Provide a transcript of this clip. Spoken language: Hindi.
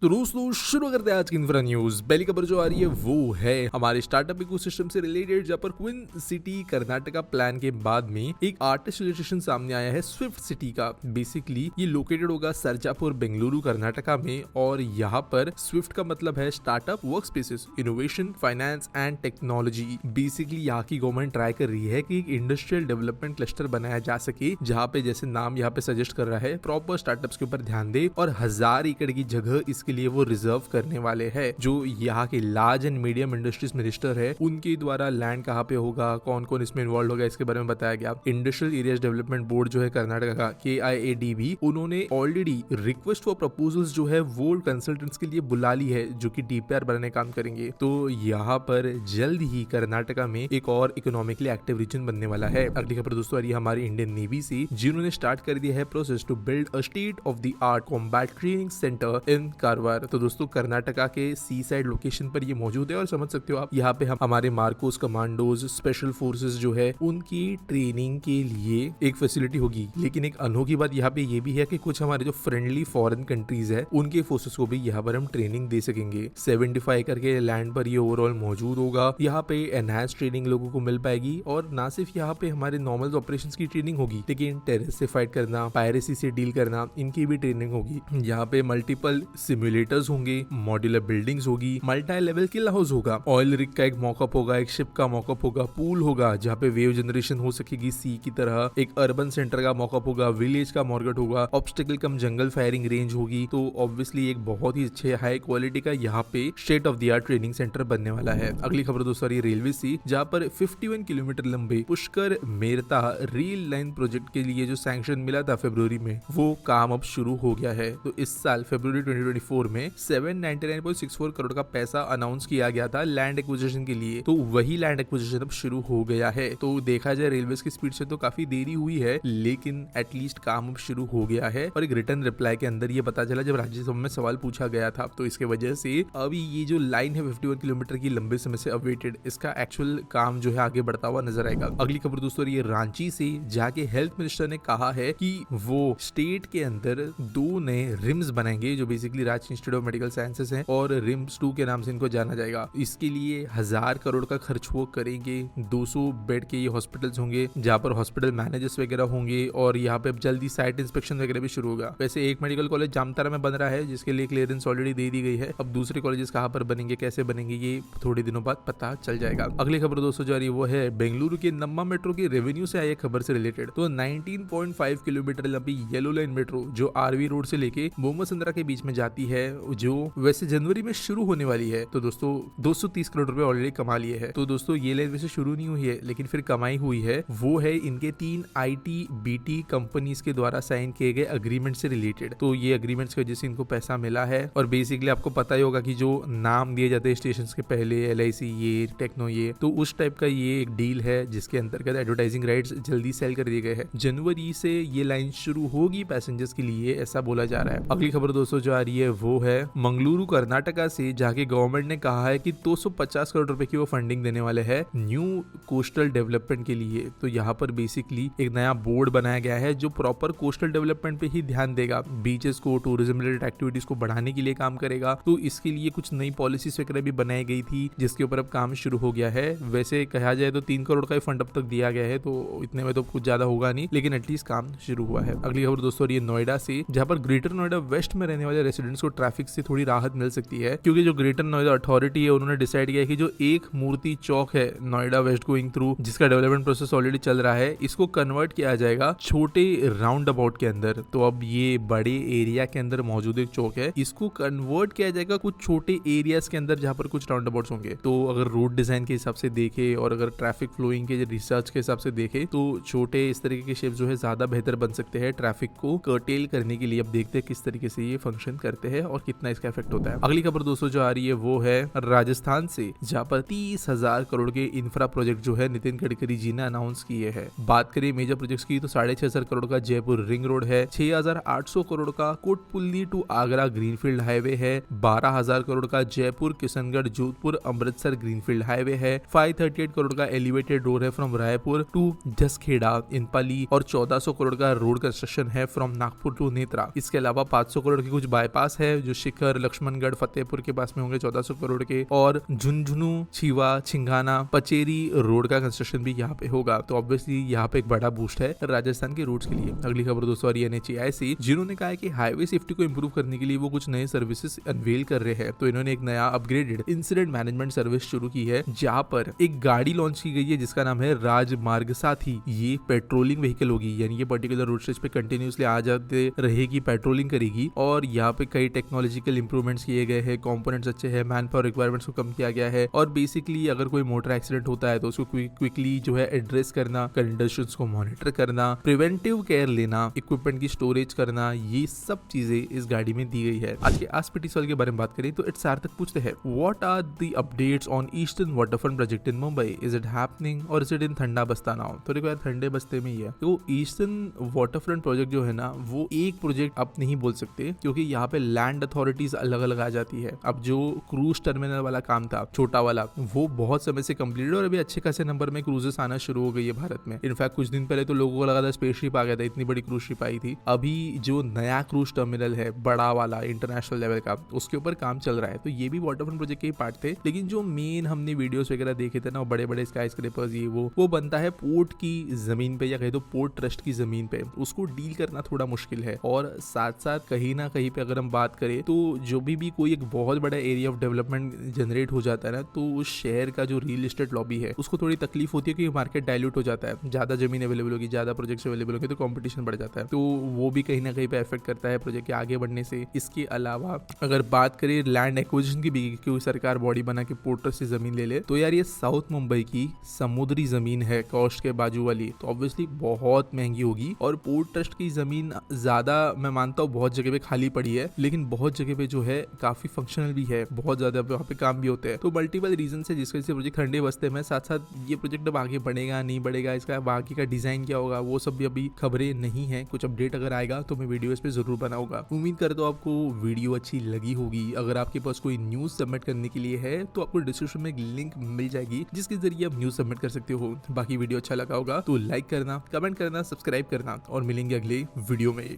तो दोस्तों शुरू करते हैं आज की इंफ्रा न्यूज। पहली खबर जो आ रही है वो है हमारे स्टार्टअप इकोसिस्टम से रिलेटेड, जहां पर क्वीन सिटी कर्नाटका प्लान के बाद में एक आर्टिस्ट इलस्ट्रेशन सामने आया है स्विफ्ट सिटी का। बेसिकली ये लोकेटेड होगा सरजापुर बेंगलुरु कर्नाटका में, और यहाँ पर स्विफ्ट का मतलब है startup work spaces, innovation, finance and technology. Basically यहाँ की गवर्नमेंट ट्राई कर रही है कि एक इंडस्ट्रियल डेवलपमेंट क्लस्टर बनाया जा सके, जहाँ पे जैसे नाम यहाँ पे सजेस्ट कर रहा है प्रॉपर स्टार्टअप्स के ऊपर ध्यान दे, और 1000 एकड़ की जगह इसके लिए वो रिजर्व करने वाले हैं। जो यहाँ के large and medium industries minister है उनके द्वारा लैंड कहाँ पे होगा, कौन कौन इसमें इन्वॉल्व होगा, इसके बारे में बताया गया। इंडस्ट्रियल एरियाज डेवलपमेंट बोर्ड जो है कर्नाटक का, KIADB, उन्होंने ऑलरेडी रिक्वेस्ट फॉर प्रपोजल्स जो है वो कंसल्टेंट्स के लिए बुला ली है, जो कि DPR बनाने काम करेंगे। तो यहाँ पर जल्द ही कर्नाटका में एक और इकोनॉमिकली एक्टिव रीजन बनने वाला है। अगली खबर दोस्तों आ रही है हमारी इंडियन नेवी से, जिन्होंने स्टार्ट कर दिया है process to build a state of the art combat training centre in Karwar. तो दोस्तों कर्नाटका के सी साइड लोकेशन पर ये मौजूद है, और समझ सकते हो आप यहाँ पे हम हमारे मार्कोस कमांडोज स्पेशल फोर्सेस जो है उनकी ट्रेनिंग के लिए एक फैसिलिटी होगी। लेकिन एक अनोखी बात यहाँ पे ये भी है कि कुछ हमारे जो फ्रेंडली फॉरेन कंट्रीज है उनके फोर्सेस को भी यहाँ पर हम ट्रेनिंग दे सकेंगे। 75 एकड़ के लैंड पर ये ओवरऑल मौजूद होगा। यहाँ पे एनहांस ट्रेनिंग लोगों को मिल पाएगी, और ना सिर्फ यहाँ पे हमारे नॉर्मल ऑपरेशंस की ट्रेनिंग होगी, लेकिन टेररिस्ट से फाइट करना, पायरेसी से डील करना, इनकी भी ट्रेनिंग होगी। यहाँ पे मल्टीपल सिमुलेटर्स होंगे, मॉड्यूलर बिल्डिंग्स होगी, मल्टी लेवल किल हाउस होगा, ऑयल रिग का एक मॉकअप होगा, एक शिप का मॉकअप होगा, पूल होगा जहाँ पे वेव जनरेशन हो सकेगी सी की तरह, एक अर्बन सेंटर का मॉकअप होगा, विलेज का मॉर्गेट होगा, ऑब्स्टिकल कम जंगल फायरिंग रेंज होगी। तो ऑब्वियसली एक बहुत ही अच्छे हाई क्वालिटी का यहाँ पे state of the art training centre बनने वाला है। अगली खबर दोस्तों रेलवे सी, जहाँ पर 51 किलोमीटर लंबे Pushkar Merta rail line project के लिए जो सैंक्शन मिला था फरवरी में, वो काम अब शुरू हो गया है। तो इस साल फरवरी 2024 में 799.64 करोड़ का पैसा अनाउंस किया गया था लैंड एक्विजिशन के लिए। तो वही लैंड एक्विजिशन अब शुरू हो गया है। तो देखा जाए रेलवे की स्पीड से तो काफी देरी हुई है, लेकिन एटलीस्ट काम अब शुरू हो गया है। और एक रिटर्न रिप्लाई के अंदर ये पता चला, जब राज्यसभा में सवाल पूछा गया था, तो इसके वजह से अभी ये जो लाइन है 51 किलोमीटर की लंबे समय से अवेटेड, इसका एक्चुअल काम जो है आगे बढ़ता हुआ नजर आएगा। अगली खबर दोस्तों ये रांची से, जाके हेल्थ मिनिस्टर ने कहा है कि वो स्टेट के अंदर 2 नए रिम्स बनाएंगे, जो basically Ranchi institute of medical sciences है, और रिम्स 2 के नाम से इनको जाना जाएगा। इसके लिए 1000 करोड़ का खर्च वो करेंगे। 200 बेड के ये हॉस्पिटल्स होंगे, जहाँ पर हॉस्पिटल मैनेजर्स वगैरह होंगे, और यहाँ पे जल्दी साइट इंस्पेक्शन वगैरह भी शुरू होगा। वैसे एक मेडिकल कॉलेज जामताड़ा में बन रहा है, जिसके लिए क्लियरेंस ऑलरेडी दे दी गई है। अब दूसरे कॉलेजेस कहाँ पर बनेंगे, कैसे बनेंगे, ये थोड़े दिनों बाद पता चल जाएगा। अगली खबर दोस्तों जो आ रही है वो है बेंगलुरु के नम्मा मेट्रो के रेवेन्यू से आई खबर से रिलेटेड। तो 19.5 किलोमीटर लंबी येलो लाइन मेट्रो जो RV रोड से लेके मोमसंद्रा के बीच में जाती है, जो वैसे जनवरी में शुरू होने वाली है। तो दोस्तों 230 करोड़ रुपए ऑलरेडी कमा लिए हैं। तो दोस्तों ये लाइन वैसे शुरू नहीं हुई है, लेकिन फिर कमाई हुई है। वो है इनके 3 IT-BT कंपनीज के द्वारा साइन किए गए अग्रीमेंट से रिलेटेड। तो ये अग्रीमेंट्स की वजह से इनको पैसा मिला है। और बेसिकली आपको पता ही होगा कि जो नाम दिए जाते हैं स्टेशन के पहले, LIC ये, टेक्नो ये, तो उस टाइप का ये एक डील है, जिसके अंतर्गत एडवर्टाइजिंग राइट्स जल्दी सेल कर दिए गए हैं। जनवरी से ये लाइन शुरू होगी पैसेंजर्स के लिए, ऐसा बोला जा रहा है। अगली खबर दोस्तों जो आ रही है वो है मंगलुरु कर्नाटका से, जाके गवर्नमेंट ने कहा है कि 250 करोड़ रुपए की वो फंडिंग देने वाले हैं न्यू कोस्टल डेवलपमेंट के लिए। तो यहाँ पर बेसिकली एक नया बोर्ड बनाया गया है, जो प्रॉपर कोस्टल डेवलपमेंट पे ही ध्यान देगा, बीचेस को, टूरिज्म रिलेटेड एक्टिविटीज को बढ़ाने के लिए काम करेगा। तो इसके लिए कुछ नई पॉलिसीज वगैरह भी बनाई गई थी, जिसके ऊपर अब काम शुरू हो गया है। वैसे कहा जाए तो 3 करोड़ का फंड अब तक दिया गया है, तो इतने में तो कुछ ज्यादा होगा नहीं, लेकिन एटलीस्ट काम शुरू हुआ है। अगली खबर दोस्तों ये नोएडा से, जहाँ पर ग्रेटर नोएडा वेस्ट में रहने वाले रेसिडेंट्स को ट्रैफिक से थोड़ी राहत मिल सकती है, क्योंकि जो ग्रेटर नोएडा अथॉरिटी है उन्होंने डिसाइड किया कि जो एक मूर्ति चौक है नोएडा वेस्ट गोइंग थ्रू, जिसका डेवलपमेंट प्रोसेस ऑलरेडी चल रहा है, इसको कन्वर्ट किया जाएगा छोटे राउंड अबाउट के अंदर। तो अब ये बड़े एरिया के अंदर मौजूद एक चौक है, इसको कन्वर्ट किया जाएगा कुछ छोटे एरियाज के अंदर, जहाँ पर कुछ राउंड अबाउट्स होंगे। तो अगर रोड डिजाइन के हिसाब से देखे और अगर ट्रैफिक फ्लोइंग के रिसर्च के हिसाब से देखे, तो छोटे इस तरीके के शेप जो है ज्यादा बेहतर बन सकते हैं ट्रैफिक को कर्टेल करने के लिए। अब देखते हैं किस तरीके से ये फंक्शन करते हैं और कितना इसका इफेक्ट होता है। अगली खबर दोस्तों जो आ रही है वो है राजस्थान से, जहाँ पर 30,000 करोड़ के इंफ्रा प्रोजेक्ट जो है नितिन गडकरी जी ने अनाउंस किए हैं। बात करें मेजर प्रोजेक्ट्स की, तो 6,500 करोड़ का जयपुर रिंग रोड है, 6,800 करोड़ का कोटपुल्ली टू आगरा ग्रीनफील्ड हाईवे है, 12,000 करोड़ का जयपुर किशनगढ़ जोधपुर अमृतसर ग्रीनफील्ड हाईवे है, 538 करोड़ का एलिवेटेड रोड है फ्रॉम रायपुर टू जसखेड़ा इनपाली, और 1400 करोड़ का रोड कंस्ट्रक्शन है फ्रॉम नागपुर टू नेत्रा। इसके अलावा 500 करोड़ की कुछ बाईपास है, है जो शिखर, लक्ष्मणगढ़, फतेहपुर के पास में होंगे 1400 करोड़ के, और झुंझुनू, छिवा, छिंगाना, पचेरी रोड का कंस्ट्रक्शन भी यहाँ पे होगा। तो ऑब्वियसली यहाँ पे एक बड़ा बूस्ट है राजस्थान के रोड्स के लिए। अगली खबर दोस्तों NHAI से, जिन्होंने कहा है कि हाईवे सेफ्टी को इंप्रूव करने के लिए वो कुछ नए सर्विसेज अनवेल कर रहे हैं। तो इन्होंने एक नया अपग्रेडेड इंसिडेंट मैनेजमेंट सर्विस शुरू की है, जहाँ पर एक गाड़ी लॉन्च की गई है जिसका नाम है राजमार्ग साथी। ये पेट्रोलिंग व्हीकल होगी, यानी ये पर्टिकुलर रोड स्टेज पे कंटिन्यूसली आ जाते रहेगी, पेट्रोलिंग करेगी। और यहाँ पे कई टेक्नोलॉजिकल इंप्रूवमेंट्स किए गए हैं, कंपोनेंट्स अच्छे हैं, मैन पावर रिक्वायरमेंट्स को कम किया गया है। और बेसिकली अगर कोई मोटर एक्सीडेंट होता है तो उसको क्विकली जो है एड्रेस करना, कंडीशंस को मॉनिटर करना, प्रिवेंटिव केयर लेना, इक्विपमेंट की स्टोरेज करना, ये सब चीजें इस गाड़ी में दी गई है। आज के आस पिटी सवाल के बारे में बात करें तो इट्स सार्थक पूछते हैं, what are the updates on eastern waterfront project in Mumbai, is it happening or is it in ठंडा बस्ता नाउ। तो देखो यार, ठंडे बस्ते में ही है। तो ईस्टर्न वाटरफ्रंट प्रोजेक्ट जो है ना, वो एक प्रोजेक्ट आप नहीं बोल सकते, क्योंकि यहाँ पे लैंड अथॉरिटीज अलग अलग आ जाती है। अब जो क्रूज टर्मिनल वाला काम था, छोटा वाला, वो बहुत समय से कंप्लीट और अभी अच्छे खासे नंबर में क्रूजेस आना शुरू हो गई है भारत में। इनफैक्ट कुछ दिन पहले तो लोगों को लगा था स्पेसशिप आ गया था, इतनी बड़ी क्रूज शिप आई थी। अभी जो नया क्रूज टर्मिनल है बड़ा वाला इंटरनेशनल लेवल का, उसके ऊपर काम चल रहा है। तो ये भी वाटरफ्रंट प्रोजेक्ट के ही पार्ट थे। लेकिन जो मेन हमने वीडियोस वगैरह देखे थे ना, बड़े बड़े स्काई स्क्रैपर्स, ये वो बनता है पोर्ट की जमीन पे, या कहीं तो पोर्ट ट्रस्ट की जमीन पे। उसको डील करना थोड़ा मुश्किल है। और साथ साथ कहीं ना कहीं पे अगर हम बात करें तो जो भी कोई एक बहुत बड़ा एरिया ऑफ डेवलपमेंट जनरेट हो जाता है ना, तो उस शहर का जो रियल एस्टेट लॉबी है उसको थोड़ी तकलीफ होती है कि मार्केट डाइल्यूट हो जाता है। ज्यादा जमीन अवेलेबल होगी, ज्यादा प्रोजेक्ट्स अवेलेबल होंगे, तो कंपटीशन बढ़ जाता है। तो वो भी कहीं ना कहीं पे इफेक्ट करता है प्रोजेक्ट के आगे बढ़ने से। इसके अलावा अगर बात करें लैंड एक्विजिशन की भी, क्योंकि सरकार बॉडी बना के पोर्ट ट्रस्ट से जमीन ले ले, तो यार ये साउथ मुंबई की समुद्री जमीन है, कोस्ट के बाजू वाली, तो ऑब्वियसली बहुत महंगी होगी। और पोर्ट ट्रस्ट की जमीन ज्यादा, मैं मानता हूँ बहुत जगह पे खाली पड़ी है, लेकिन बहुत जगह पे जो है काफी फंक्शनल भी है, बहुत ज्यादा वहाँ पे काम भी होते हैं। तो मल्टीपल रीजन है जिसकी वजह से प्रोजेक्ट ठंडे बस्ते में। साथ साथ ये प्रोजेक्ट अब आगे बढ़ेगा नहीं बढ़ेगा, इसका बाकी का डिजाइन क्या होगा, वो सब भी अभी खबरें नहीं है। कुछ अपडेट अगर आएगा तो मैं वीडियो इस पे जरूर बनाऊंगा। उम्मीद करता हूँ आपको वीडियो अच्छी लगी होगी। अगर आपके पास कोई न्यूज सबमिट करने के लिए है तो आपको डिस्क्रिप्शन में एक लिंक मिल जाएगी, जिसके जरिए आप न्यूज सबमिट कर सकते हो। बाकी वीडियो अच्छा लगा होगा तो लाइक करना, कमेंट करना, सब्सक्राइब करना, और मिलेंगे अगले वीडियो में।